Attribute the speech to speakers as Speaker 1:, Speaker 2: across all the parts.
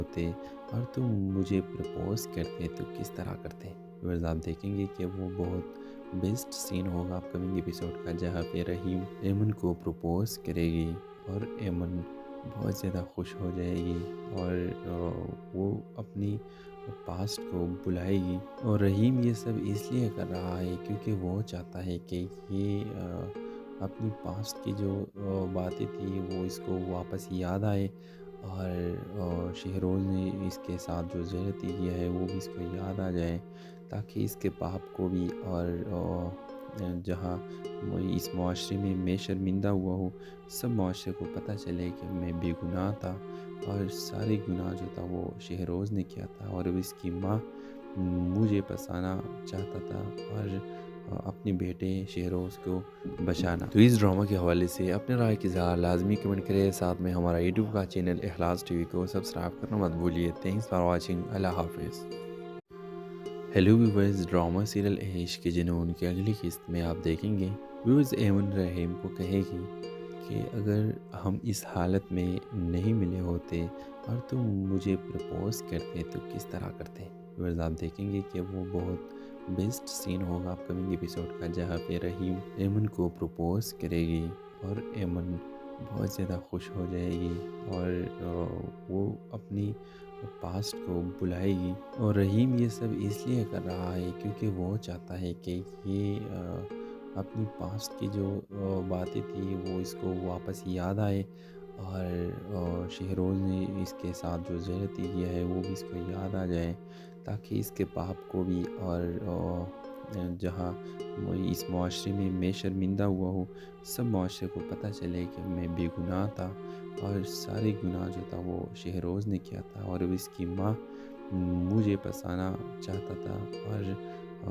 Speaker 1: ہوتے اور تم مجھے پرپوز کرتے تو کس طرح کرتے۔ ویورز آپ دیکھیں گے کہ وہ بہت بیسٹ سین ہوگا اپ کمنگ ایپیسوڈ کا، جہاں پہ رحیم ایمن کو پرپوز کرے گی اور ایمن بہت زیادہ خوش ہو جائے گی اور وہ اپنی پاسٹ کو بلائے گی، اور رحیم یہ سب اس لیے کر رہا ہے کیونکہ وہ چاہتا ہے کہ یہ اپنی پاسٹ کی جو باتیں تھی وہ اس کو واپس یاد آئے، اور شہروز نے اس کے ساتھ جو زیادتی کیا ہے وہ بھی اس کو یاد آ جائے، تاکہ اس کے باپ کو بھی اور جہاں وہ اس معاشرے میں شرمندہ ہوا ہوں، سب معاشرے کو پتہ چلے کہ میں بے گناہ تھا اور سارے گناہ جو تھا وہ شہروز نے کیا تھا، اور اس کی ماں مجھے پسانا چاہتا تھا اور اپنے بیٹے شہروز کو بچانا۔ تو اس ڈرامہ کے حوالے سے اپنے رائے کی اظہار لازمی کمنٹ کریں، ساتھ میں ہمارا یوٹیوب کا چینل اخلاص ٹی وی کو سبسکرائب کرنا مت بھولیے۔ تھینکس فار واچنگ، اللہ حافظ۔ ہیلو ویورز، ڈرامہ سیریل عشق کے جنون کی اگلی قسط میں آپ دیکھیں گے ویورز ایمن رحیم کو کہے گی کہ اگر ہم اس حالت میں نہیں ملے ہوتے اور تم مجھے پرپوز کرتے تو کس طرح کرتے۔ ویورز آپ دیکھیں گے کہ وہ بہت بیسٹ سین ہوگا اپ کمنگ ایپیسوڈ کا، جہاں پہ رحیم ایمن کو پرپوز کرے گی اور ایمن بہت زیادہ خوش ہو جائے گی اور وہ اپنی پاسٹ کو بلائے گی، اور رحیم یہ سب اس لیے کر رہا ہے کیونکہ وہ چاہتا ہے کہ یہ اپنی پاسٹ کی جو باتیں تھی وہ اس کو واپس یاد آئے، اور شہروز نے اس کے ساتھ جو زیادتی کیا ہے وہ بھی اس کو یاد آ جائے، تاکہ اس کے باپ کو بھی اور جہاں وہ اس معاشرے میں شرمندہ ہوا ہوں، سب معاشرے کو پتہ چلے کہ میں بے گناہ تھا اور سارے گناہ جو تھا وہ شہروز نے کیا تھا، اور اس کی ماں مجھے پسانا چاہتا تھا اور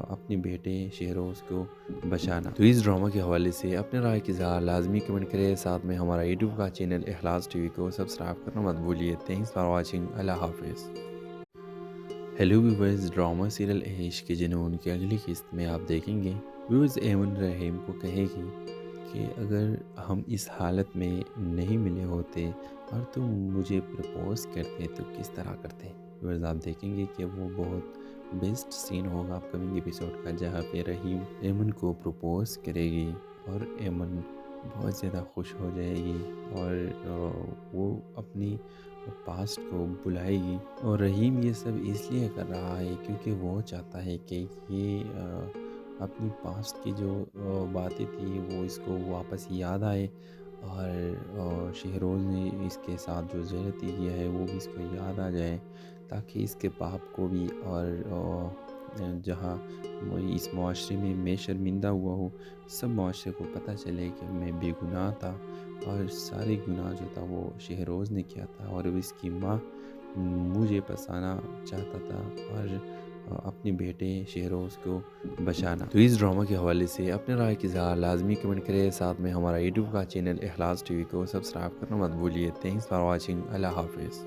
Speaker 1: اپنے بیٹے شہروز کو بچانا۔ تو اس ڈرامہ کے حوالے سے اپنے رائے کی اظہار لازمی کمنٹ کریں، ساتھ میں ہمارا یوٹیوب کا چینل اخلاص ٹی وی کو سبسکرائب کرنا مت بھولیے۔ تھینکس فار واچنگ، اللہ حافظ۔ ہیلو ویورز، ڈرامہ سیریل عشق کے جنون کی اگلی قسط میں آپ دیکھیں گے ویورز ایمن رحیم کو کہے گی کہ اگر ہم اس حالت میں نہیں ملے ہوتے اور تم مجھے پرپوز کرتے تو کس طرح کرتے۔ ویورز آپ دیکھیں گے کہ وہ بہت بیسٹ سین ہوگا اپ کمنگ ایپیسوڈ کا، جہاں پہ رحیم ایمن کو پرپوز کرے گی اور ایمن بہت زیادہ خوش ہو جائے گی اور وہ اپنی پاسٹ کو بلائے گی، اور رحیم یہ سب اس لیے کر رہا ہے کیونکہ وہ چاہتا ہے کہ یہ اپنی پاسٹ کی جو باتیں تھی وہ اس کو واپس یاد آئے، اور شہروز نے اس کے ساتھ جو زیادتی کیا ہے وہ بھی اس کو یاد آ جائے، تاکہ اس کے باپ کو بھی اور جہاں وہ اس معاشرے میں شرمندہ ہوا ہوں، سب معاشرے کو پتہ چلے کہ میں بے گناہ تھا اور سارے گناہ جو تھا وہ شہروز نے کیا تھا، اور اس کی ماں مجھے پسانا چاہتا تھا اور اپنے بیٹے شہروز کو بچانا۔ تو اس ڈرامہ کے حوالے سے اپنے رائے کی اظہار لازمی کمنٹ کریں، ساتھ میں ہمارا یوٹیوب کا چینل اخلاص ٹی وی کو سبسکرائب کرنا مت بھولیے۔ تھینکس فار واچنگ، اللہ حافظ۔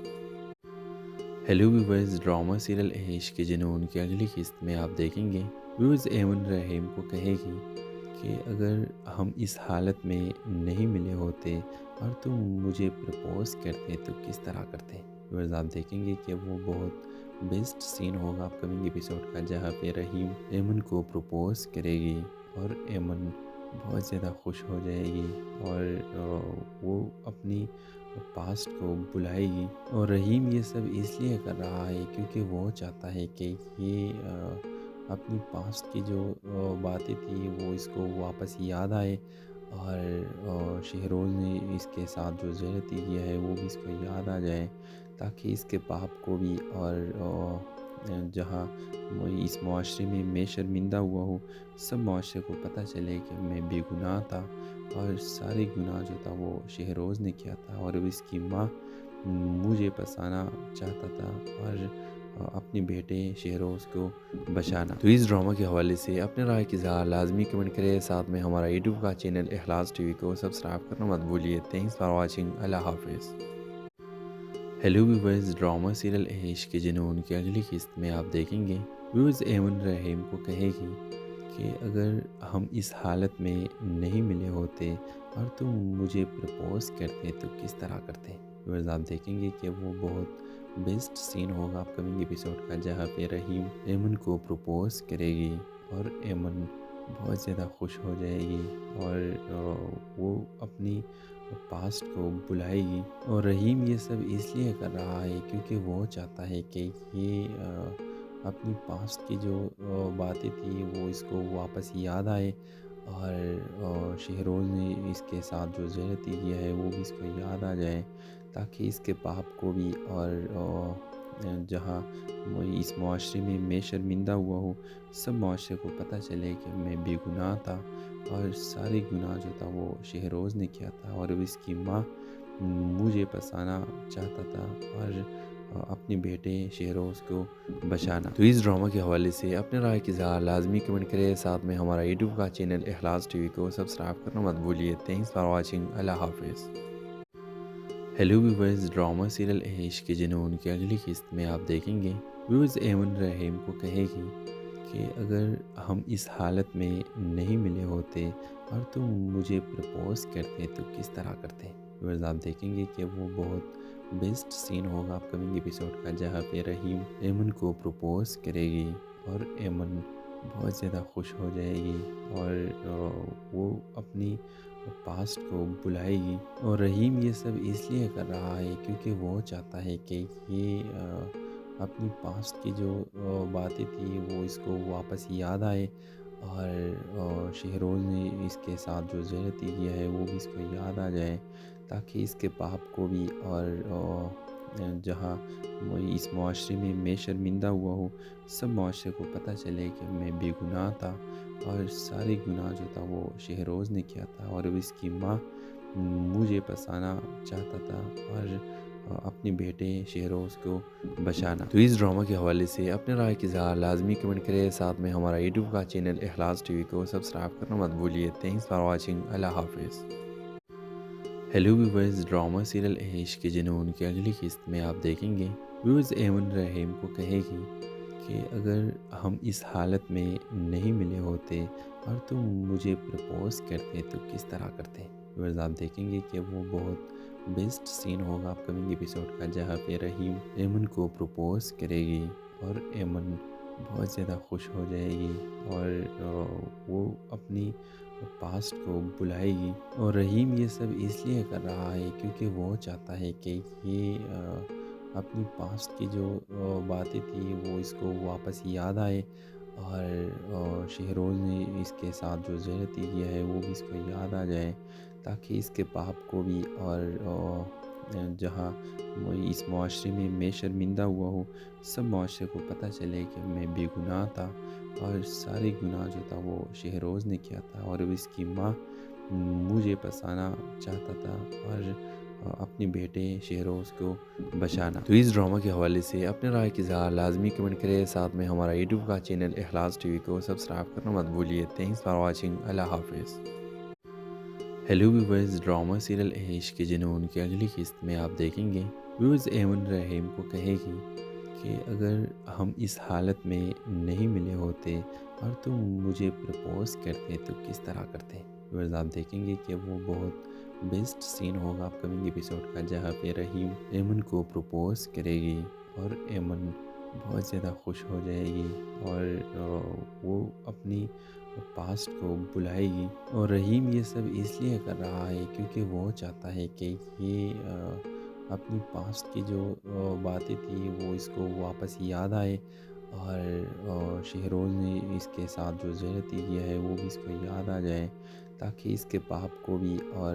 Speaker 1: ہیلو ویورز، ڈرامہ سیریل عشق کے جنون کی اگلی قسط میں آپ دیکھیں گے ویورز ایمن رحیم کو کہے گی کہ اگر ہم اس حالت میں نہیں ملے ہوتے اور تم مجھے پرپوز کرتے تو کس طرح کرتے۔ ویورز آپ دیکھیں گے کہ وہ بہت بیسٹ سین ہوگا اپ کمنگ ایپیسوڈ کا، جہاں پہ رحیم ایمن کو پرپوز کرے گی اور ایمن بہت زیادہ خوش ہو جائے گی اور وہ اپنی پاسٹ کو بلائے گی، اور رحیم یہ سب اس لیے کر رہا ہے کیونکہ وہ چاہتا ہے کہ یہ اپنی پاسٹ کی جو باتیں تھی وہ اس کو واپس یاد آئے، اور شہروز نے اس کے ساتھ جو زیادتی کیا ہے وہ بھی اس کو یاد آ جائے، تاکہ اس کے باپ کو بھی اور جہاں وہ اس معاشرے میں شرمندہ ہوا ہوں، سب معاشرے کو پتہ چلے کہ میں بے گناہ تھا اور سارے گناہ جو تھا وہ شہروز نے کیا تھا، اور اس کی ماں مجھے پسانا چاہتا تھا اور اپنے بیٹے شہروز کو بچانا۔ تو اس ڈرامہ کے حوالے سے اپنے رائے کی اظہار لازمی کمنٹ کریں، ساتھ میں ہمارا یوٹیوب کا چینل اخلاص ٹی وی کو سبسکرائب کرنا مت بھولیے۔ تھینکس فار واچنگ، اللہ حافظ۔ ہیلو ویورز، ڈرامہ سیریل عشق کے جنون کی اگلی قسط میں آپ دیکھیں گے ویورز ایمن رحیم کو کہے گی کہ اگر ہم اس حالت میں نہیں ملے ہوتے اور تم مجھے پرپوز کرتے تو کس طرح کرتے۔ ویورز آپ دیکھیں گے کہ وہ بہت بیسٹ سین ہوگا اپ کمنگ ایپیسوڈ کا، جہاں پہ رحیم ایمن کو پروپوز کرے گی اور ایمن بہت زیادہ خوش ہو جائے گی اور وہ اپنی پاسٹ کو بلائے گی، اور رحیم یہ سب اس لیے کر رہا ہے کیونکہ وہ چاہتا ہے کہ یہ اپنی پاسٹ کی جو باتیں تھی وہ اس کو واپس یاد آئے، اور شہروز نے اس کے ساتھ جو زیادتی کیا ہے وہ بھی اس کو یاد آ جائے، تاکہ اس کے باپ کو بھی اور جہاں وہ اس معاشرے میں شرمندہ ہوا ہوں، سب معاشرے کو پتہ چلے کہ میں بے گناہ تھا، اور سارے گناہ جو تھا وہ شہروز نے کیا تھا، اور اس کی ماں مجھے پسانا چاہتا تھا اور اپنے بیٹے شہروز کو بچانا۔ تو اس ڈرامہ کے حوالے سے اپنے رائے کی اظہار لازمی کمنٹ کریں، ساتھ میں ہمارا یوٹیوب کا چینل اخلاص ٹی وی کو سبسکرائب کرنا مت بھولیے۔ تھینکس فار واچنگ، اللہ حافظ۔ ہیلو ویورز، ڈرامہ سیریل عشق کے جنون کی اگلی قسط میں آپ دیکھیں گے ویورز ایمن رحیم کو کہے گی کہ اگر ہم اس حالت میں نہیں ملے ہوتے اور تم مجھے پرپوز کرتے تو کس طرح کرتے۔ ویورز آپ دیکھیں گے کہ وہ بہت بیسٹ سین ہوگا اپ کمنگ ایپیسوڈ کا، جہاں پہ رحیم ایمن کو پرپوز کرے گی اور ایمن بہت زیادہ خوش ہو جائے گی اور وہ اپنی پاسٹ کو بلائے گی، اور رحیم یہ سب اس لیے کر رہا ہے کیونکہ وہ چاہتا ہے کہ یہ اپنی پاسٹ کی جو باتیں تھی وہ اس کو واپس یاد آئے، اور شہروز نے اس کے ساتھ جو زیادتی کیا ہے وہ بھی اس کو یاد آ جائے، تاکہ اس کے باپ کو بھی اور جہاں وہ اس معاشرے میں شرمندہ ہوا ہوں، سب معاشرے کو پتہ چلے کہ میں بے گناہ تھا، اور سارے گناہ جو تھا وہ شہروز نے کیا تھا، اور اس کی ماں مجھے پسانا چاہتا تھا اور اپنے بیٹے شہروز کو بچانا۔ تو اس ڈرامہ کے حوالے سے اپنے رائے کی اظہار لازمی کمنٹ کریں، ساتھ میں ہمارا یوٹیوب کا چینل اخلاص ٹی وی کو سبسکرائب کرنا مت بھولیے۔ تھینکس فار واچنگ، اللہ حافظ۔ ہیلو ویورز، ڈرامہ سیریل عشق کے جنون کی اگلی قسط میں آپ دیکھیں گے ویورز ایمن رحیم کو کہے گی کہ اگر ہم اس حالت میں نہیں ملے ہوتے اور تم مجھے پرپوز کرتے تو کس طرح کرتے۔ ویورز آپ دیکھیں گے کہ وہ بہت بیسٹ سین ہوگا اپ کمنگ ایپیسوڈ کا، جہاں پہ رحیم ایمن کو پرپوز کرے گی اور ایمن بہت زیادہ خوش ہو جائے گی اور وہ اپنی پاسٹ کو بلائے گی، اور رحیم یہ سب اس لیے کر رہا ہے کیونکہ وہ چاہتا ہے کہ یہ اپنی پاسٹ کی جو باتیں تھی وہ اس کو واپس یاد آئے، اور شہروز نے اس کے ساتھ جو زیادتی کیا ہے وہ بھی اس کو یاد آ جائے، تاکہ اس کے باپ کو بھی اور جہاں وہ اس معاشرے میں شرمندہ ہوا ہوں، سب معاشرے کو پتہ چلے کہ میں بے گناہ تھا، اور سارے گناہ جو تھا وہ شہروز نے کیا تھا، اور اس کی ماں مجھے پسانا چاہتا تھا اور اپنے بیٹے شہروز کو بچانا۔ تو اس ڈرامہ کے حوالے سے اپنے رائے کی اظہار لازمی کمنٹ کریں، ساتھ میں ہمارا یوٹیوب کا چینل اخلاص ٹی وی کو سبسکرائب کرنا مت بھولیے۔ تھینکس فار واچنگ، اللہ حافظ۔ ہیلو ویورز، ڈرامہ سیریل عشق کے جنون کی اگلی قسط میں آپ دیکھیں گے ویورز ایمن رحیم کو کہے گی کہ اگر ہم اس حالت میں نہیں ملے ہوتے اور تم مجھے پرپوز کرتے تو کس طرح کرتے۔ ویورز آپ دیکھیں گے کہ وہ بہت بیسٹ سین ہوگا اپ کمنگ ایپیسوڈ کا، جہاں پہ رحیم ایمن کو پرپوز کرے گی اور ایمن بہت زیادہ خوش ہو جائے گی اور وہ اپنی پاسٹ کو بلائے گی، اور رحیم یہ سب اس لیے کر رہا ہے کیونکہ وہ چاہتا ہے کہ یہ اپنی پاسٹ کی جو باتیں تھی وہ اس کو واپس یاد آئے، اور شہروز نے اس کے ساتھ جو زیادتی کیا ہے وہ بھی اس کو یاد آ جائے، تاکہ اس کے باپ کو بھی اور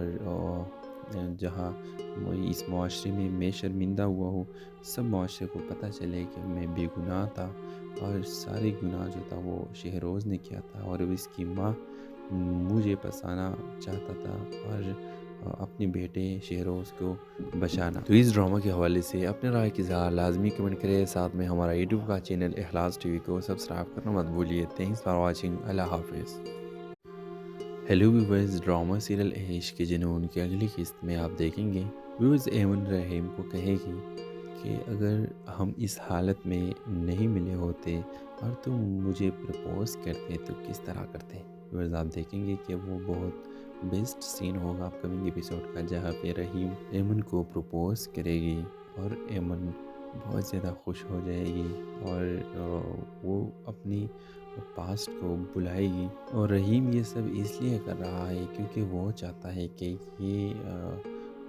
Speaker 1: جہاں وہ اس معاشرے میں شرمندہ ہوا ہوں، سب معاشرے کو پتہ چلے کہ میں بے گناہ تھا، اور سارے گناہ جو تھا وہ شہروز نے کیا تھا، اور اس کی ماں مجھے پسانا چاہتا تھا اور اپنے بیٹے شہروز کو بچانا۔ تو اس ڈرامہ کے حوالے سے اپنے رائے کی اظہار لازمی کمنٹ کریں، ساتھ میں ہمارا یوٹیوب کا چینل اخلاص ٹی وی کو سبسکرائب کرنا مت بھولیے۔ تھینکس فار واچنگ، اللہ حافظ۔ ہیلو ویورز، ڈرامہ سیریل عشق کے جنون کی اگلی قسط میں آپ دیکھیں گے ویورز ایمن رحیم کو کہے گی کہ اگر ہم اس حالت میں نہیں ملے ہوتے اور تم مجھے پرپوز کرتے تو کس طرح کرتے۔ ویورز آپ دیکھیں گے کہ وہ بہت بیسٹ سین ہوگا اپ کمنگ ایپیسوڈ کا، جہاں پہ رحیم ایمن کو پرپوز کرے گی اور ایمن بہت زیادہ خوش ہو جائے گی اور وہ اپنی پاسٹ کو بلائے گی، اور رحیم یہ سب اس لیے کر رہا ہے کیونکہ وہ چاہتا ہے کہ یہ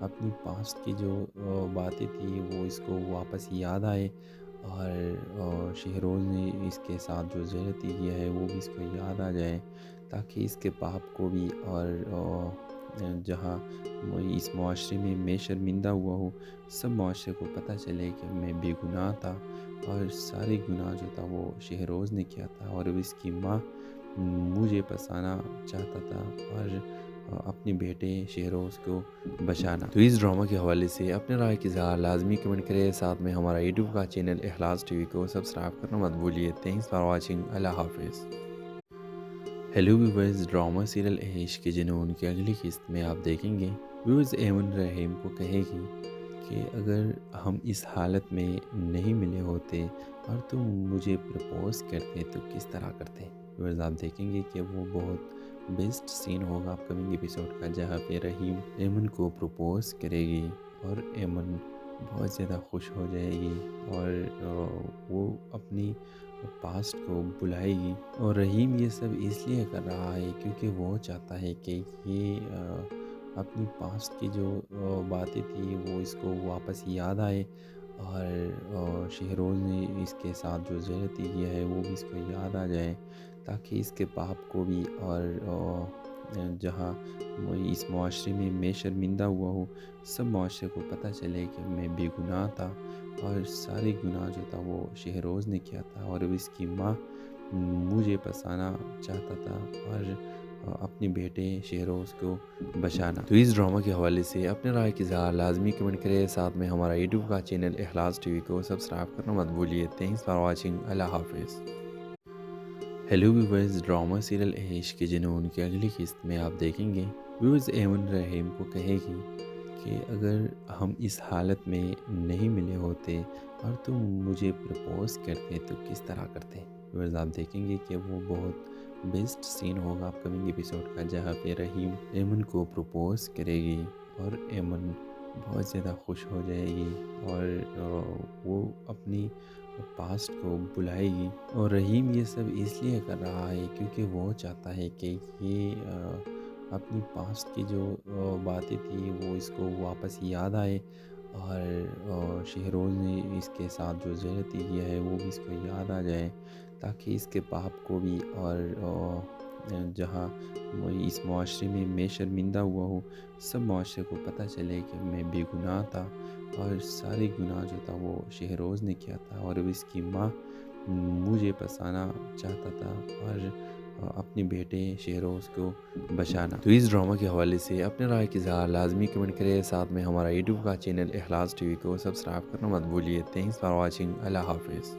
Speaker 1: اپنی پاسٹ کی جو باتیں تھی وہ اس کو واپس یاد آئے، اور شہروز نے اس کے ساتھ جو زیادتی کیا ہے وہ بھی اس کو یاد آ جائے، تاکہ اس کے باپ کو بھی اور جہاں وہ اس معاشرے میں شرمندہ ہوا ہوں، سب معاشرے کو پتہ چلے کہ میں بے گناہ تھا، اور سارے گناہ جو تھا وہ شہروز نے کیا تھا، اور اس کی ماں مجھے پسانا چاہتا تھا اور اپنے بیٹے شہروز کو بچانا۔ تو اس ڈرامہ کے حوالے سے اپنے رائے کی اظہار لازمی کمنٹ کرے، ساتھ میں ہمارا یوٹیوب کا چینل اخلاص ٹی وی کو سبسکرائب کرنا مت بھولیے۔ تھینکس فار واچنگ، اللہ حافظ۔ ہیلو ویورز، ڈرامہ سیریل عشق کے جنون کی اگلی قسط میں آپ دیکھیں گے ویورز ایمن رحیم کو کہے گی کہ اگر ہم اس حالت میں نہیں ملے ہوتے اور تم مجھے پرپوز کرتے تو کس طرح کرتے۔ ویورز آپ دیکھیں گے کہ وہ بہت بیسٹ سین ہوگا اپ کمنگ ایپیسوڈ کا، جہاں پہ رحیم ایمن کو پرپوز کرے گی اور ایمن بہت زیادہ خوش ہو جائے گی، اور وہ اپنی پاسٹ کو بلائے گی، اور رحیم یہ سب اس لیے کر رہا ہے کیونکہ وہ چاہتا ہے کہ یہ اپنی پاسٹ کی جو باتیں تھی وہ اس کو واپس یاد آئے، اور شہروز نے اس کے ساتھ جو زیادتی کیا ہے وہ بھی اس کو یاد آ جائے، تاکہ اس کے باپ کو بھی اور جہاں وہ اس معاشرے میں شرمندہ ہوا ہوں، سب معاشرے کو پتہ چلے کہ میں بے گناہ تھا، اور سارے گناہ جو تھا وہ شہروز نے کیا تھا، اور اس کی ماں مجھے پسانا چاہتا تھا اور اپنے بیٹے شہروز کو بچانا۔ تو اس ڈرامہ کے حوالے سے اپنے رائے کی اظہار لازمی کمنٹ کرے، ساتھ میں ہمارا یوٹیوب کا چینل اخلاص ٹی وی کو سبسکرائب کرنا مت بھولیے۔ تھینکس فار واچنگ، اللہ حافظ۔ ہیلو ویورز، ڈرامہ سیریل عشق کے جنون کی اگلی قسط میں آپ دیکھیں گے ویورز ایمن رحیم کو کہے گی کہ اگر ہم اس حالت میں نہیں ملے ہوتے اور تم مجھے پرپوز کرتے تو کس طرح کرتے۔ ویورز آپ دیکھیں گے کہ وہ بہت بیسٹ سین ہوگا اپ کمنگ ایپیسوڈ کا، جہاں پہ رحیم ایمن کو پرپوز کرے گی اور ایمن بہت زیادہ خوش ہو جائے گی، اور وہ اپنی پاسٹ کو بلائے گی، اور رحیم یہ سب اس لیے کر رہا ہے کیونکہ وہ چاہتا ہے کہ یہ اپنی پاسٹ کی جو باتیں تھی وہ اس کو واپس یاد آئے، اور شہروز نے اس کے ساتھ جو زیادتی کیا ہے وہ بھی اس کو یاد آ جائے، تاکہ اس کے باپ کو بھی اور جہاں وہ اس معاشرے میں شرمندہ ہوا ہوں، سب معاشرے کو پتہ چلے کہ میں بے گناہ تھا، اور سارے گناہ جو تھا وہ شہروز نے کیا تھا، اور اس کی ماں مجھے پسانا چاہتا تھا اور اپنے بیٹے شہروز کو بچانا۔ تو اس ڈرامہ کے حوالے سے اپنے رائے کی اظہار لازمی کمنٹ کرے، ساتھ میں ہمارا یوٹیوب کا چینل اخلاص ٹی وی کو سبسکرائب کرنا مت بھولیے۔ تھینکس فار واچنگ، اللہ حافظ۔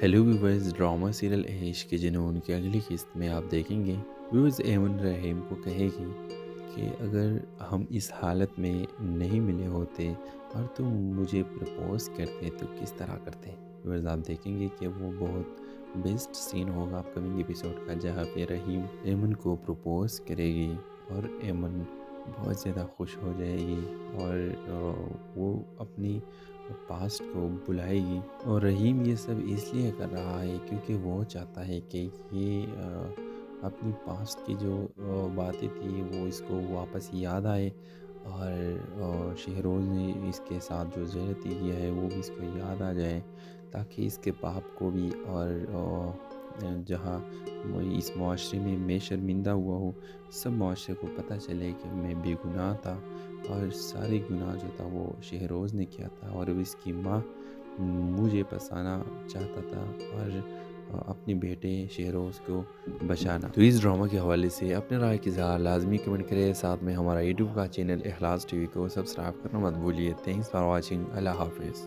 Speaker 1: ہیلو ویورز، ڈرامہ سیریل عشق کے جنون کی اگلی قسط میں آپ دیکھیں گے ویورز ایمن رحیم کو کہے گی کہ اگر ہم اس حالت میں نہیں ملے ہوتے اور تم مجھے پرپوز کرتے تو کس طرح کرتے۔ ویورز آپ دیکھیں گے کہ وہ بہت بیسٹ سین ہوگا اپ کمنگ ایپیسوڈ کا، جہاں پہ رحیم ایمن کو پرپوز کرے گی اور ایمن بہت زیادہ خوش ہو جائے گی، اور وہ اپنی پاسٹ کو بلائے گی، اور رحیم یہ سب اس لیے کر رہا ہے کیونکہ وہ چاہتا ہے کہ یہ اپنی پاسٹ کی جو باتیں تھی وہ اس کو واپس یاد آئے، اور شہروز نے اس کے ساتھ جو زیادتی کیا ہے وہ بھی اس کو یاد آ جائے، تاکہ اس کے باپ کو بھی اور جہاں وہ اس معاشرے میں شرمندہ ہوا ہوں، سب معاشرے کو پتہ چلے کہ میں بے گناہ تھا، اور سارے گناہ جو تھا وہ شہروز نے کیا تھا، اور اس کی ماں مجھے پسانا چاہتا تھا اور اپنے بیٹے شہروز کو بچانا۔ تو اس ڈرامہ کے حوالے سے اپنے رائے کی اظہار لازمی کمنٹ کرے، ساتھ میں ہمارا یوٹیوب کا چینل اخلاص ٹی وی کو سبسکرائب کرنا مت بھولیے۔ تھینکس فار واچنگ، اللہ حافظ۔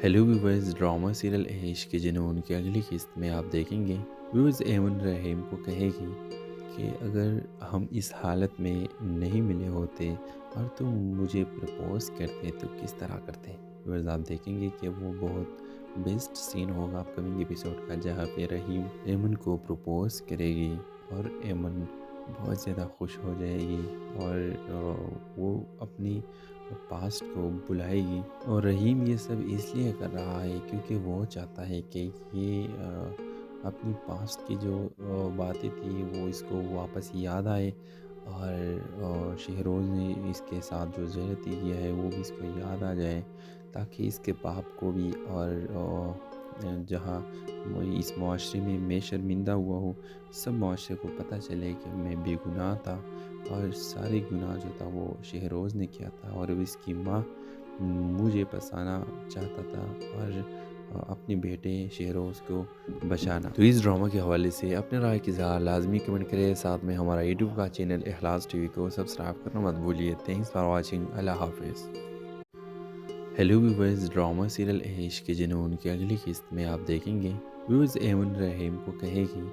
Speaker 1: ہیلو ویورز، ڈرامہ سیریل عشق کے جنون کی اگلی قسط میں آپ دیکھیں گے ویورز ایمن رحیم کو کہے گی کہ اگر ہم اس حالت میں نہیں ملے ہوتے اور تم مجھے پرپوز کرتے تو کس طرح کرتے۔ ویورز آپ دیکھیں گے کہ وہ بہت بیسٹ سین ہوگا اپ کمنگ ایپیسوڈ کا، جہاں پہ رحیم ایمن کو پرپوز کرے گی اور ایمن بہت زیادہ خوش ہو جائے گی، اور وہ اپنی پاسٹ کو بلائے گی، اور رحیم یہ سب اس لیے کر رہا ہے کیونکہ وہ چاہتا ہے کہ یہ اپنی پاسٹ کی جو باتیں تھی وہ اس کو واپس یاد آئے، اور شہروز نے اس کے ساتھ جو زیادتی کیا ہے وہ بھی اس کو یاد آ جائے، تاکہ اس کے باپ کو بھی اور جہاں اس معاشرے میں شرمندہ ہوا ہوں، سب معاشرے کو پتہ چلے کہ میں بے گناہ تھا، اور سارے گناہ جو تھا وہ شہروز نے کیا تھا، اور اس کی ماں مجھے پسانا چاہتا تھا اور اپنے بیٹے شہروز کو بچانا۔ تو اس ڈرامہ کے حوالے سے اپنے رائے کی اظہار لازمی کمنٹ کرے، ساتھ میں ہمارا یوٹیوب کا چینل اخلاص ٹی وی کو سبسکرائب کرنا مت بھولیے۔ تھینکس فار واچنگ، اللہ حافظ۔ ہیلو ویورز، ڈرامہ سیریل عشق کے جنون کی اگلی قسط میں آپ دیکھیں گے ویورز ایمن رحیم کو کہے گی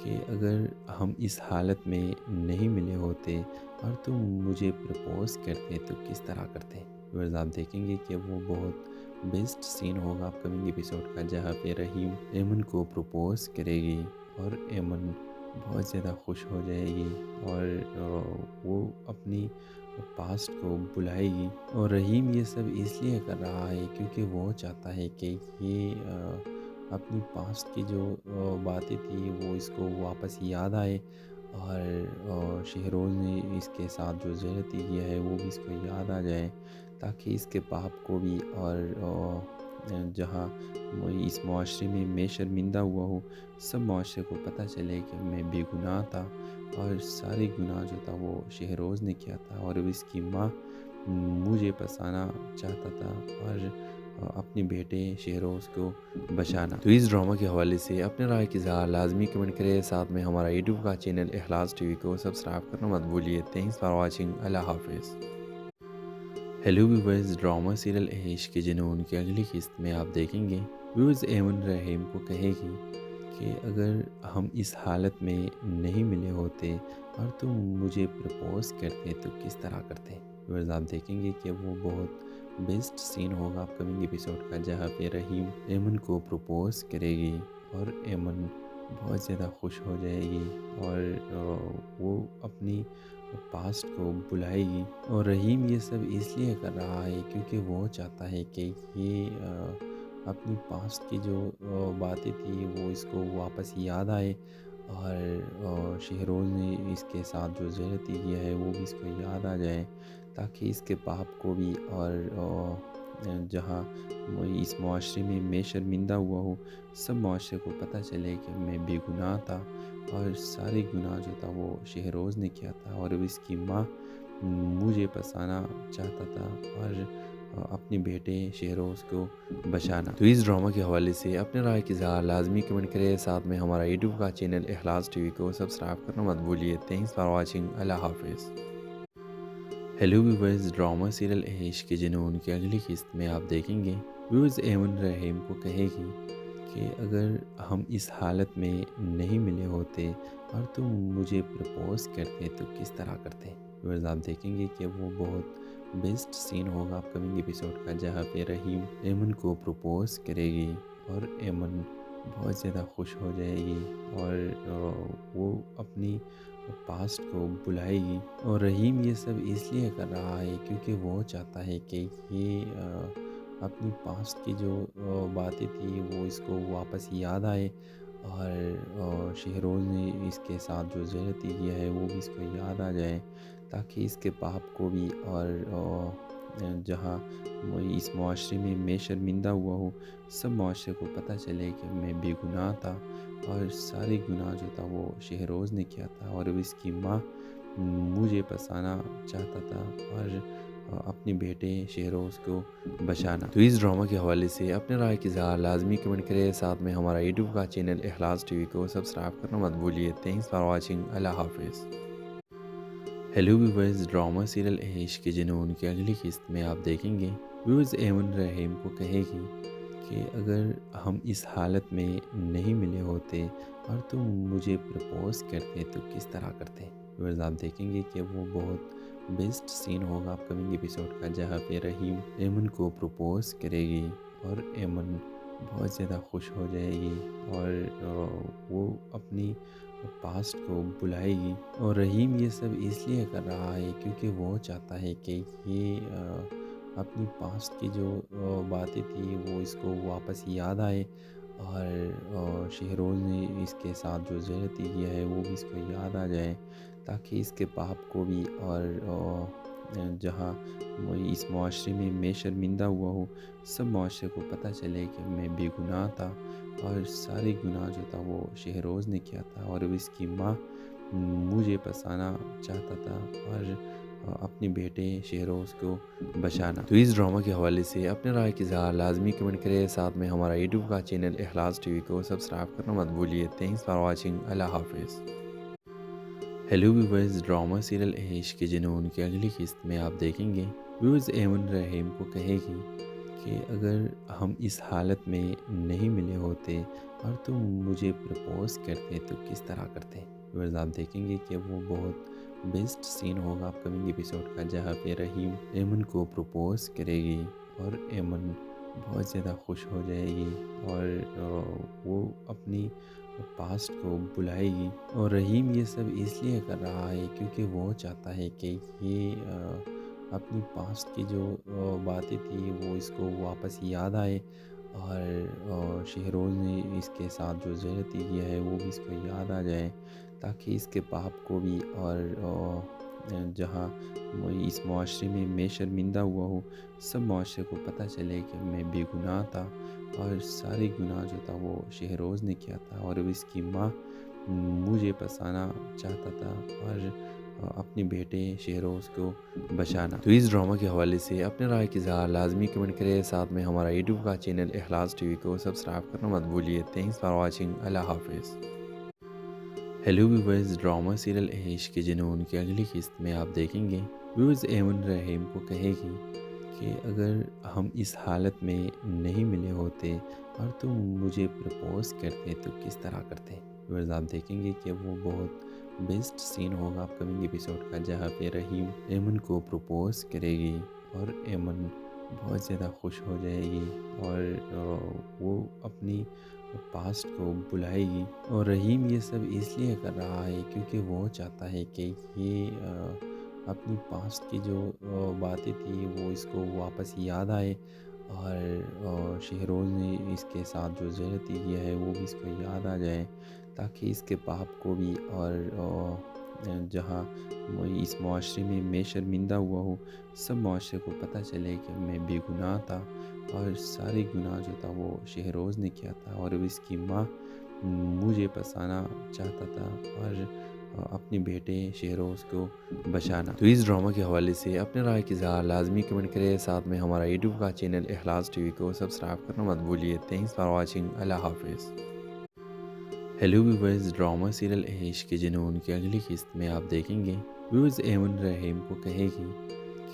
Speaker 1: کہ اگر ہم اس حالت میں نہیں ملے ہوتے اور تم مجھے پرپوز کرتے تو کس طرح کرتے۔ ویورز آپ دیکھیں گے کہ وہ بہت بیسٹ سین ہوگا آپ کمنگ ایپیسوڈ کا، جہاں پہ رحیم ایمن کو پرپوز کرے گی اور ایمن بہت زیادہ خوش ہو جائے گی، اور وہ اپنی پاسٹ کو بلائے گی، اور رحیم یہ سب اس لیے کر رہا ہے کیونکہ وہ چاہتا ہے کہ یہ اپنی پاسٹ کی جو باتیں تھی وہ اس کو واپس یاد آئے، اور شہروز نے اس کے ساتھ جو زیادتی کیا ہے وہ بھی اس کو یاد آ جائے، تاکہ اس کے باپ کو بھی اور جہاں اس معاشرے میں شرمندہ ہوا ہوں، سب معاشرے کو پتہ چلے کہ میں بے گناہ تھا، اور سارے گناہ جو تھا وہ شہروز نے کیا تھا، اور اس کی ماں مجھے پسانا چاہتا تھا اور اپنے بیٹے شہروز کو بچانا۔ تو اس ڈرامہ کے حوالے سے اپنے رائے کی اظہار لازمی کمنٹ کرے، ساتھ میں ہمارا یوٹیوب کا چینل اخلاص ٹی وی کو سبسکرائب کرنا مت بھولیے۔ تھینکس فار واچنگ، اللہ حافظ۔ ہیلو ویورز، ڈرامہ سیریل عشق کے جنون کی اگلی قسط میں آپ دیکھیں گے ویورز ایمن رحیم کو کہے گی کہ اگر ہم اس حالت میں نہیں ملے ہوتے اور تم مجھے پرپوز کرتے تو کس طرح کرتے۔ ویورز آپ دیکھیں گے کہ وہ بہت بیسٹ سین ہوگا آپ کمنگ ایپیسوڈ کا، جہاں پہ رحیم ایمن کو پرپوز کرے گی اور ایمن بہت زیادہ خوش ہو جائے گی، اور وہ اپنی پاسٹ کو بلائے گی، اور رحیم یہ سب اس لیے کر رہا ہے کیونکہ وہ چاہتا ہے کہ یہ اپنی پاسٹ کی جو باتیں تھی وہ اس کو واپس یاد آئے، اور شہروز نے اس کے ساتھ جو زیادتی کیا ہے وہ بھی اس کو یاد آ جائے، تاکہ اس کے باپ کو بھی اور جہاں اس معاشرے میں شرمندہ ہوا ہوں، سب معاشرے کو پتہ چلے کہ میں بے گناہ تھا، اور سارے گناہ جو تھا وہ شہروز نے کیا تھا، اور اس کی ماں مجھے پسانا چاہتا تھا اور اپنے بیٹے شہروز کو بچانا۔ تو اس ڈرامہ کے حوالے سے اپنے رائے کی اظہار لازمی کمنٹ کرے، ساتھ میں ہمارا یوٹیوب کا چینل اخلاص ٹی وی کو سبسکرائب کرنا مت بھولیے۔ تھینکس فار واچنگ، اللہ حافظ۔ ہیلو ویورز، ڈرامہ سیریل عشق کے جنون کی اگلی قسط میں آپ دیکھیں گے ویورز ایمن رحیم کو کہے گی کہ اگر ہم اس حالت میں نہیں ملے ہوتے اور تم مجھے پرپوز کرتے تو کس طرح کرتے۔ ویورز آپ دیکھیں گے کہ وہ بہت بیسٹ سین ہوگا آپ کمنگ ایپیسوڈ کا، جہاں پہ رحیم ایمن کو پرپوز کرے گی اور ایمن بہت زیادہ خوش ہو جائے گی، اور وہ اپنی پاسٹ کو بلائے گی، اور رحیم یہ سب اس لیے کر رہا ہے کیونکہ وہ چاہتا ہے کہ یہ اپنی پاسٹ کی جو باتیں تھی وہ اس کو واپس یاد آئے، اور شہروز نے اس کے ساتھ جو زیادتی کیا ہے وہ بھی اس کو یاد آ جائے، تاکہ اس کے باپ کو بھی اور جہاں اس معاشرے میں شرمندہ ہوا ہوں، سب معاشرے کو پتہ چلے کہ میں بے گناہ تھا، اور سارے گناہ جو تھا وہ شہروز نے کیا تھا، اور اس کی ماں مجھے پسانا چاہتا تھا اور اپنے بیٹے شہروز کو بچانا۔ تو اس ڈرامہ کے حوالے سے اپنے رائے کی اظہار لازمی کمنٹ کرے، ساتھ میں ہمارا یوٹیوب کا چینل اخلاص ٹی وی کو سبسکرائب کرنا مت بھولیے۔ تھینکس فار واچنگ، اللہ حافظ۔ ہیلو ویورز، ڈرامہ سیریل عشق کے جنون کی اگلی قسط میں آپ دیکھیں گے ویورز ایمن رحیم کو کہے گی کہ اگر ہم اس حالت میں نہیں ملے ہوتے اور تم مجھے پرپوز کرتے تو کس طرح کرتے۔ ویورز آپ دیکھیں گے کہ وہ بہت بیسٹ سین ہوگا آپ کمنگ ایپیسوڈ کا، جہاں پہ رحیم ایمن کو پرپوز کرے گی اور ایمن بہت زیادہ خوش ہو جائے گی، اور وہ اپنی پاسٹ کو بلائے گی، اور رحیم یہ سب اس لیے کر رہا ہے کیونکہ وہ چاہتا ہے کہ یہ اپنی پاسٹ کی جو باتیں تھی وہ اس کو واپس یاد آئے، اور شہروز نے اس کے ساتھ جو زیادتی کیا ہے وہ بھی اس کو یاد آ جائے، تاکہ اس کے باپ کو بھی اور جہاں وہ اس معاشرے میں شرمندہ ہوا ہو، سب معاشرے کو پتہ چلے کہ میں بے گناہ تھا، اور سارے گناہ جو تھا وہ شہروز نے کیا تھا، اور اس کی ماں مجھے پسانا چاہتا تھا، اور اپنے بیٹے شہروز کو بچانا۔ تو اس ڈرامہ کے حوالے سے اپنے رائے کی اظہار لازمی کمنٹ کریں، ساتھ میں ہمارا یوٹیوب کا چینل اخلاص ٹی وی کو سبسکرائب کرنا مت بھولیے۔ تھینکس فار واچنگ، اللہ حافظ۔ ہیلو ویورز، ڈرامہ سیریل عشق کے جنون کی اگلی قسط میں آپ دیکھیں گے ویورز ایمن رحیم کو کہے گی کہ اگر ہم اس حالت میں نہیں ملے ہوتے اور تم مجھے پرپوز کرتے تو کس طرح کرتے۔ ویورز آپ دیکھیں گے کہ وہ بہت بیسٹ سین ہوگا آپ کمنگ ایپیسوڈ کا، جہاں پہ رحیم ایمن کو پرپوز کرے گی اور ایمن بہت زیادہ خوش ہو جائے گی، اور وہ اپنی پاسٹ کو بلائے گی، اور رحیم یہ سب اس لیے کر رہا ہے کیونکہ وہ چاہتا ہے کہ یہ اپنی پاسٹ کی جو باتیں تھی وہ اس کو واپس یاد آئے، اور شہروز نے اس کے ساتھ جو زیادتی کیا ہے وہ بھی اس کو یاد آ جائے، تاکہ اس کے باپ کو بھی اور جہاں وہ اس معاشرے میں شرمندہ ہوا ہو، سب معاشرے کو پتہ چلے کہ میں بے گناہ تھا، اور سارے گناہ جو تھا وہ شہروز نے کیا تھا، اور اس کی ماں مجھے پسانا چاہتا تھا، اور اپنے بیٹے شہروز کو بچانا۔ تو اس ڈرامہ کے حوالے سے اپنے رائے کی اظہار لازمی کمنٹ کریں، ساتھ میں ہمارا یوٹیوب کا چینل اخلاص ٹی وی کو سبسکرائب کرنا مت بھولیے۔ تھینکس فار واچنگ، اللہ حافظ۔ ہیلو ویورز، ڈرامہ سیریل عشق کے جنون کی اگلی قسط میں آپ دیکھیں گے ویورز ایمن رحیم کو کہے گی کہ اگر ہم اس حالت میں نہیں ملے ہوتے اور تم مجھے پرپوز کرتے تو کس طرح کرتے۔ ویورز آپ دیکھیں گے کہ وہ بہت بیسٹ سین ہوگا آپ کمنگ ایپیسوڈ کا، جہاں پہ رحیم ایمن کو پرپوز کرے گی، اور ایمن بہت زیادہ خوش ہو جائے گی، اور وہ اپنی پاسٹ کو بلائے گی، اور رحیم یہ سب اس لیے کر رہا ہے کیونکہ وہ چاہتا ہے کہ یہ اپنی پاسٹ کی جو باتیں تھی وہ اس کو واپس یاد آئے، اور شہروز نے اس کے ساتھ جو زیادتی کیا ہے وہ بھی اس کو یاد آ جائے، تاکہ اس کے باپ کو بھی اور جہاں وہ اس معاشرے میں شرمندہ ہوا ہو، سب معاشرے کو پتہ چلے کہ میں بے گناہ تھا، اور سارے گناہ جو تھا وہ شہروز نے کیا تھا، اور اس کی ماں مجھے پسانا چاہتا تھا، اور اپنے بیٹے شہروز کو بچانا۔ تو اس ڈرامہ کے حوالے سے اپنے رائے کی اظہار لازمی کمنٹ کریں، ساتھ میں ہمارا یوٹیوب کا چینل اخلاص ٹی وی کو سبسکرائب کرنا مت بھولیے۔ تھینکس فار واچنگ، اللہ حافظ۔ ہیلو ویورز، ڈرامہ سیریل عشق کے جنون کی اگلی قسط میں آپ دیکھیں گے ویورز ایمن رحیم کو کہے گی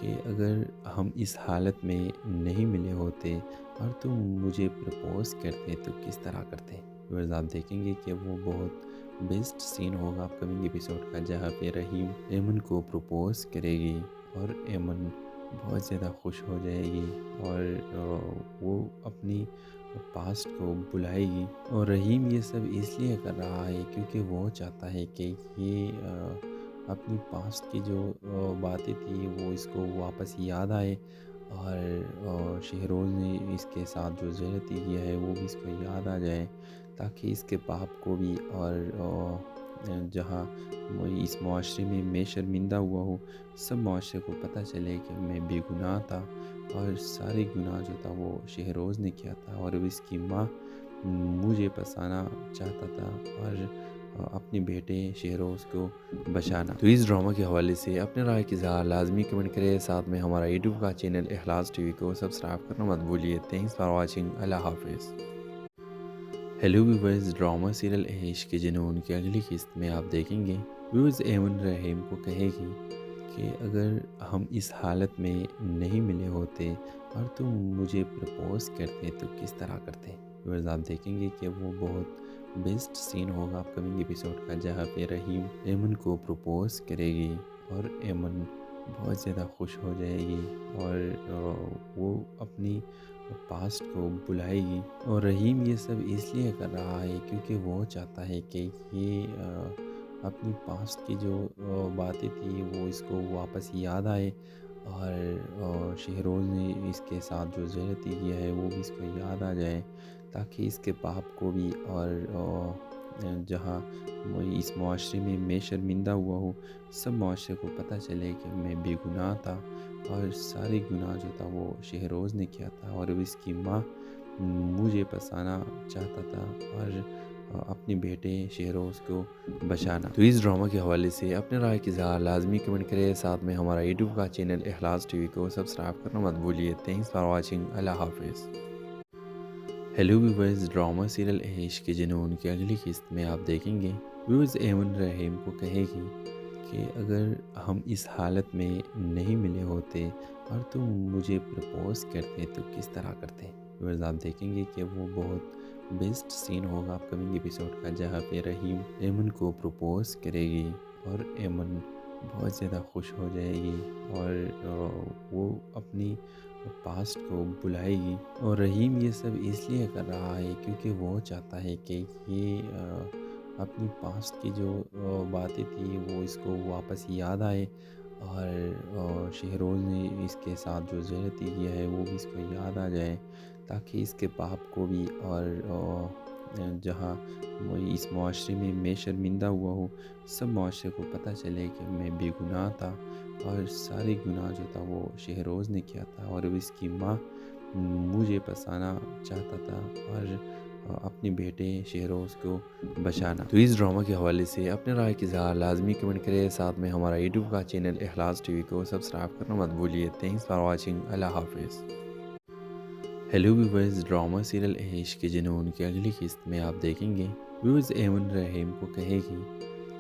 Speaker 1: کہ اگر ہم اس حالت میں نہیں ملے ہوتے اور تم مجھے پرپوز کرتے تو کس طرح کرتے۔ ویورز آپ دیکھیں گے کہ وہ بہت بیسٹ سین ہوگا آپ کمنگ ایپیسوڈ کا، جہاں پہ رحیم ایمن کو پرپوز کرے گی، اور ایمن بہت زیادہ خوش ہو جائے گی، اور وہ اپنی پاسٹ کو بلائے گی، اور رحیم یہ سب اس لیے کر رہا ہے کیونکہ وہ چاہتا ہے کہ یہ اپنی پاسٹ کی جو باتیں تھی وہ اس کو واپس یاد آئے، اور شہروز نے اس کے ساتھ جو زیادتی کیا ہے وہ بھی اس کو یاد آ جائے، تاکہ اس کے باپ کو بھی اور جہاں وہ اس معاشرے میں شرمندہ ہوا ہو، سب معاشرے کو پتہ چلے کہ میں بے گناہ تھا، اور سارے گناہ جو تھا وہ شہروز نے کیا تھا، اور اس کی ماں مجھے پسانا چاہتا تھا، اور اپنے بیٹے شہروز کو بچانا۔ تو اس ڈرامہ کے حوالے سے اپنے رائے کی اظہار لازمی کمنٹ کریں، ساتھ میں ہمارا یوٹیوب کا چینل اخلاص ٹی وی کو سبسکرائب کرنا مت بھولیے۔ تھینکس فار واچنگ، اللہ حافظ۔ ہیلو ویورز، ڈرامہ سیریل عشق کے جنون کی اگلی قسط میں آپ دیکھیں گے ویورز ایمن رحیم کو کہے گی کہ اگر ہم اس حالت میں نہیں ملے ہوتے اور تم مجھے پرپوز کرتے تو کس طرح کرتے۔ ویورز آپ دیکھیں گے کہ وہ بہت بیسٹ سین ہوگا آپ کمنگ ایپیسوڈ کا، جہاں پہ رحیم ایمن کو پرپوز کرے گی، اور ایمن بہت زیادہ خوش ہو جائے گی، اور وہ اپنی پاسٹ کو بلائے گی، اور رحیم یہ سب اس لیے کر رہا ہے کیونکہ وہ چاہتا ہے کہ یہ اپنی پاسٹ کی جو باتیں تھی وہ اس کو واپس یاد آئے، اور شہروز نے اس کے ساتھ جو زیادتی کیا ہے وہ بھی اس کو یاد آ جائے، تاکہ اس کے باپ کو بھی اور جہاں وہ اس معاشرے میں شرمندہ ہوا ہوں، سب معاشرے کو پتہ چلے کہ میں بے گناہ تھا اور سارے گناہ جو تھا وہ شہروز نے کیا تھا، اور اس کی ماں مجھے پسانا چاہتا تھا اور اپنے بیٹے شہروز کو بچانا۔ تو اس ڈرامہ کے حوالے سے اپنے رائے کی اظہار لازمی کمنٹ کریں، ساتھ میں ہمارا یوٹیوب کا چینل اخلاص ٹی وی کو سبسکرائب کرنا مت بھولیے۔ تھینکس فار واچنگ، اللہ حافظ۔ ہیلو ویورز، ڈرامہ سیریل عشق کے جنون کی اگلی قسط میں آپ دیکھیں گے ویورز ایمن رحیم کو کہے گی کہ اگر ہم اس حالت میں نہیں ملے ہوتے اور تم مجھے پرپوز کرتے تو کس طرح کرتے۔ ویورز آپ دیکھیں گے کہ وہ بہت بیسٹ سین ہوگا آپ کمنگ ایپیسوڈ کا، جہاں پہ رحیم ایمن کو پرپوز کرے گی اور ایمن بہت زیادہ خوش ہو جائے گی اور وہ اپنی پاسٹ کو بلائے گی، اور رحیم یہ سب اس لیے کر رہا ہے کیونکہ وہ چاہتا ہے کہ یہ اپنی پاسٹ کی جو باتیں تھی وہ اس کو واپس یاد آئے، اور شہروز نے اس کے ساتھ جو زیادتی کیا ہے وہ بھی اس کو یاد آ جائے، تاکہ اس کے باپ کو بھی اور جہاں وہ اس معاشرے میں شرمندہ ہوا ہوں، سب معاشرے کو پتہ چلے کہ میں بے گناہ تھا اور سارے گناہ جو تھا وہ شہروز نے کیا تھا، اور اس کی ماں مجھے پسانا چاہتا تھا اور اپنے بیٹے شہروز کو بچانا۔ تو اس ڈرامہ کے حوالے سے اپنے رائے کی اظہار لازمی کمنٹ کریں، ساتھ میں ہمارا یوٹیوب کا چینل اخلاص ٹی وی کو سبسکرائب کرنا مت بھولیے۔ تھینکس فار واچنگ، اللہ حافظ۔ ہیلو ویورز، ڈرامہ سیریل عشق کے جنون کی اگلی قسط میں آپ دیکھیں گے ویورز ایمن رحیم کو کہے گی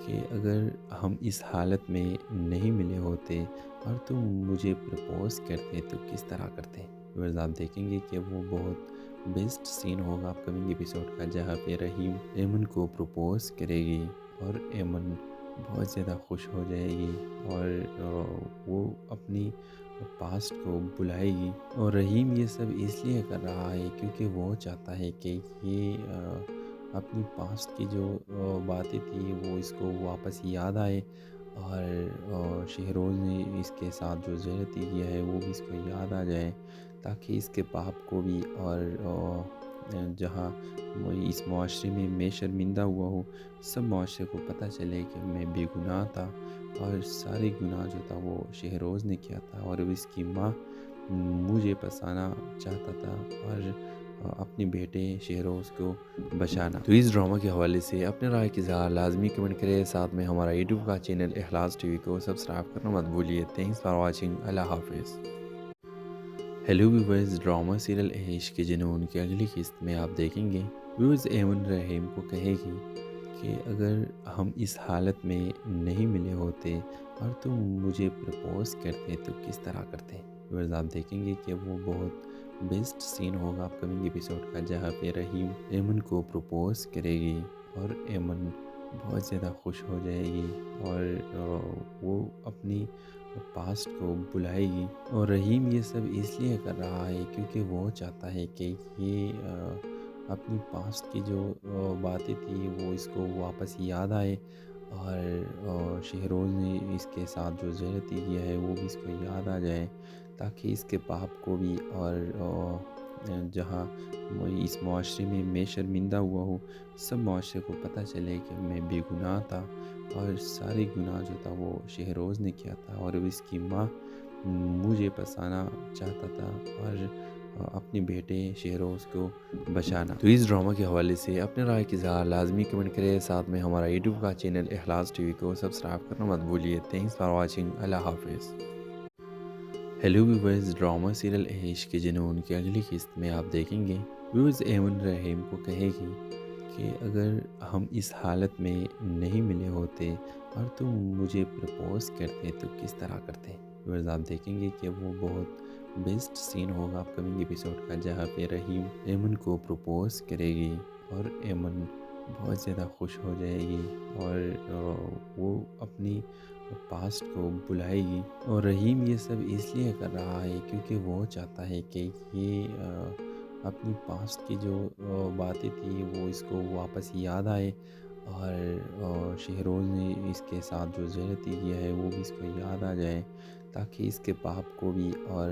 Speaker 1: کہ اگر ہم اس حالت میں نہیں ملے ہوتے اور تم مجھے پرپوز کرتے تو کس طرح کرتے۔ ویورز آپ دیکھیں گے کہ وہ بہت بیسٹ سین ہوگا آپ کمنگ ایپیسوڈ کا، جہاں پہ رحیم ایمن کو پرپوز کرے گی اور ایمن بہت زیادہ خوش ہو جائے گی اور وہ اپنی پاسٹ کو بلائے گی، اور رحیم یہ سب اس لیے کر رہا ہے کیونکہ وہ چاہتا ہے کہ یہ اپنی پاسٹ کی جو باتیں تھی وہ اس کو واپس یاد آئے، اور شہروز نے اس کے ساتھ جو زیادتی کیا ہے وہ بھی اس کو یاد آ جائے، تاکہ اس کے باپ کو بھی اور جہاں وہ اس معاشرے میں شرمندہ ہوا ہوں، سب معاشرے کو پتہ چلے کہ میں بے گناہ تھا اور سارے گناہ جو تھا وہ شہروز نے کیا تھا، اور اس کی ماں مجھے پسانا چاہتا تھا اور اپنے بیٹے شہروز کو بچانا۔ تو اس ڈرامہ کے حوالے سے اپنے رائے کی اظہار لازمی کمنٹ کریں، ساتھ میں ہمارا یوٹیوب کا چینل اخلاص ٹی وی کو سبسکرائب کرنا مت بھولیے۔ تھینکس فار واچنگ، اللہ حافظ۔ ہیلو ویورز، ڈرامہ سیریل عشق کے جنون کی اگلی قسط میں آپ دیکھیں گے ویورز ایمن رحیم کو کہے گی کہ اگر ہم اس حالت میں نہیں ملے ہوتے اور تم مجھے پرپوز کرتے تو کس طرح کرتے۔ ویورز آپ دیکھیں گے کہ وہ بہت بیسٹ سین ہوگا آپ کمنگ ایپیسوڈ کا، جہاں پہ رحیم ایمن کو پرپوز کرے گی اور ایمن بہت زیادہ خوش ہو جائے گی اور وہ اپنی پاسٹ کو بلائے گی، اور رحیم یہ سب اس لیے کر رہا ہے کیونکہ وہ چاہتا ہے کہ یہ اپنی پاسٹ کی جو باتیں تھی وہ اس کو واپس یاد آئے، اور شہروز نے اس کے ساتھ جو زیادتی کیا ہے وہ بھی اس کو یاد آ جائے، تاکہ اس کے باپ کو بھی اور جہاں وہ اس معاشرے میں شرمندہ ہوا ہوں، سب معاشرے کو پتہ چلے کہ میں بے گناہ تھا اور سارے گناہ جو تھا وہ شہروز نے کیا تھا، اور اس کی ماں مجھے پسانا چاہتا تھا اور اپنے بیٹے شہروز کو بچانا۔ تو اس ڈرامہ کے حوالے سے اپنے رائے کی اظہار لازمی کمنٹ کریں، ساتھ میں ہمارا یوٹیوب کا چینل اخلاص ٹی وی کو سبسکرائب کرنا مت بھولیے۔ تھینکس فار واچنگ، اللہ حافظ۔ ہیلو ویورز، ڈرامہ سیریل عشق کے جنون کی اگلی قسط میں آپ دیکھیں گے ویورز ایمن رحیم کو کہے گی کہ اگر ہم اس حالت میں نہیں ملے ہوتے اور تم مجھے پرپوز کرتے تو کس طرح کرتے۔ ویورز آپ دیکھیں گے کہ وہ بہت بیسٹ سین ہوگا آپ کمنگ ایپیسوڈ کا، جہاں پہ رحیم ایمن کو پرپوز کرے گی اور ایمن بہت زیادہ خوش ہو جائے گی اور وہ اپنی پاسٹ کو بلائے گی، اور رحیم یہ سب اس لیے کر رہا ہے کیونکہ وہ چاہتا ہے کہ یہ اپنی پاسٹ کی جو باتیں تھی وہ اس کو واپس یاد آئے، اور شہروز نے اس کے ساتھ جو زیادتی کیا ہے وہ بھی اس کو یاد آ جائے، تاکہ اس کے باپ کو بھی اور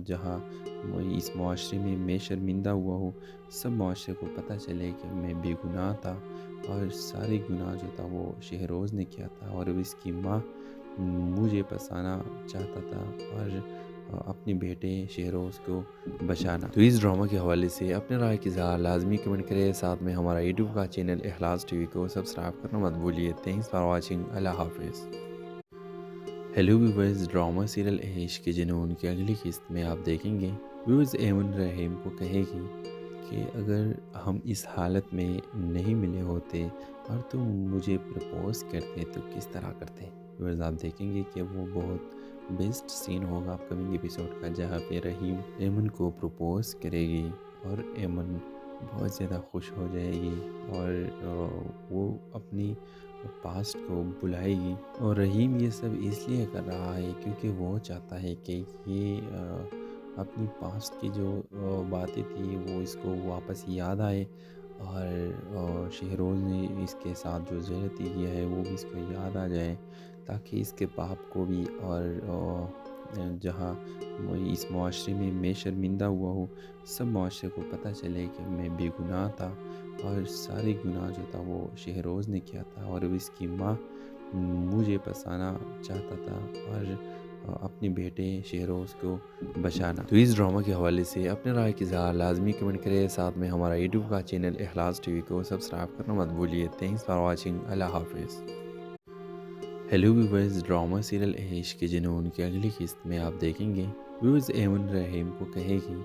Speaker 1: جہاں وہ اس معاشرے میں میں شرمندہ ہوا ہوں، سب معاشرے کو پتہ چلے کہ میں بے گناہ تھا اور سارے گناہ جو تھا وہ شہروز نے کیا تھا اور اس کی ماں مجھے پسانا چاہتا تھا اور اپنے بیٹے شہروز کو بچانا۔ تو اس ڈرامہ کے حوالے سے اپنے رائے کی اظہار لازمی کمنٹ کرے، ساتھ میں ہمارا یوٹیوب کا چینل اخلاص ٹی وی کو سبسکرائب کرنا مت بھولیے۔ تھینکس فار واچنگ، اللہ حافظ۔ ہیلو ویورز، ڈرامہ سیریل عشق کے جنون کی اگلی قسط میں آپ دیکھیں گے ویورز ایمن رحیم کو کہے گی کہ اگر ہم اس حالت میں نہیں ملے ہوتے اور تم مجھے پرپوز کرتے تو کس طرح کرتے۔ ویورز آپ دیکھیں گے کہ وہ بہت بیسٹ سین ہوگا آپ کمنگ ایپیسوڈ کا، جہاں پہ رحیم ایمن کو پرپوز کرے گی اور ایمن بہت زیادہ خوش ہو جائے گی اور وہ اپنی پاسٹ کو بلائے گی، اور رحیم یہ سب اس لیے کر رہا ہے کیونکہ وہ چاہتا ہے کہ یہ اپنی پاسٹ کی جو باتیں تھی وہ اس کو واپس یاد آئے اور شہروز نے اس کے ساتھ جو زیادتی کیا ہے وہ بھی اس کو یاد آ جائے، تاکہ اس کے باپ کو بھی اور جہاں وہ اس معاشرے میں شرمندہ ہوا ہوں، سب معاشرے کو پتہ چلے کہ میں بے گناہ تھا اور سارے گناہ جو تھا وہ شہروز نے کیا تھا اور اس کی ماں مجھے پسانا چاہتا تھا اور اپنے بیٹے شہروز کو بچانا۔ تو اس ڈرامہ کے حوالے سے اپنے رائے کی اظہار لازمی کمنٹ کرے، ساتھ میں ہمارا یوٹیوب کا چینل اخلاص ٹی وی کو سبسکرائب کرنا مت بھولیے۔ تھینکس فار واچنگ، اللہ حافظ۔ ہیلو ویورز، ڈرامہ سیریل عشق کے جنون کی اگلی قسط میں آپ دیکھیں گے ویورز ایمن رحیم کو کہے گی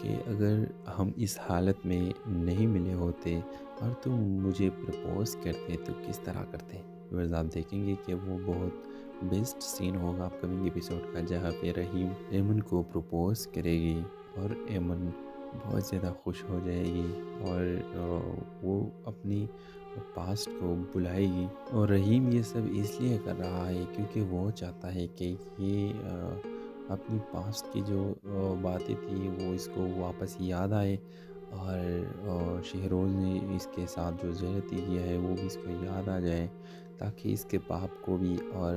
Speaker 1: کہ اگر ہم اس حالت میں نہیں ملے ہوتے اور تم مجھے پرپوز کرتے تو کس طرح کرتے۔ ویورز آپ دیکھیں گے کہ وہ بہت بیسٹ سین ہوگا آپ کمنگ ایپیسوڈ کا، جہاں پہ رحیم ایمن کو پرپوز کرے گی اور ایمن بہت زیادہ خوش ہو جائے گی اور وہ اپنی پاسٹ کو بلائے گی، اور رحیم یہ سب اس لیے کر رہا ہے کیونکہ وہ چاہتا ہے کہ یہ اپنی پاسٹ کی جو باتیں تھی وہ اس کو واپس یاد آئے اور شہروز نے اس کے ساتھ جو زیادتی کیا ہے وہ بھی اس کو یاد آ جائے، تاکہ اس کے باپ کو بھی اور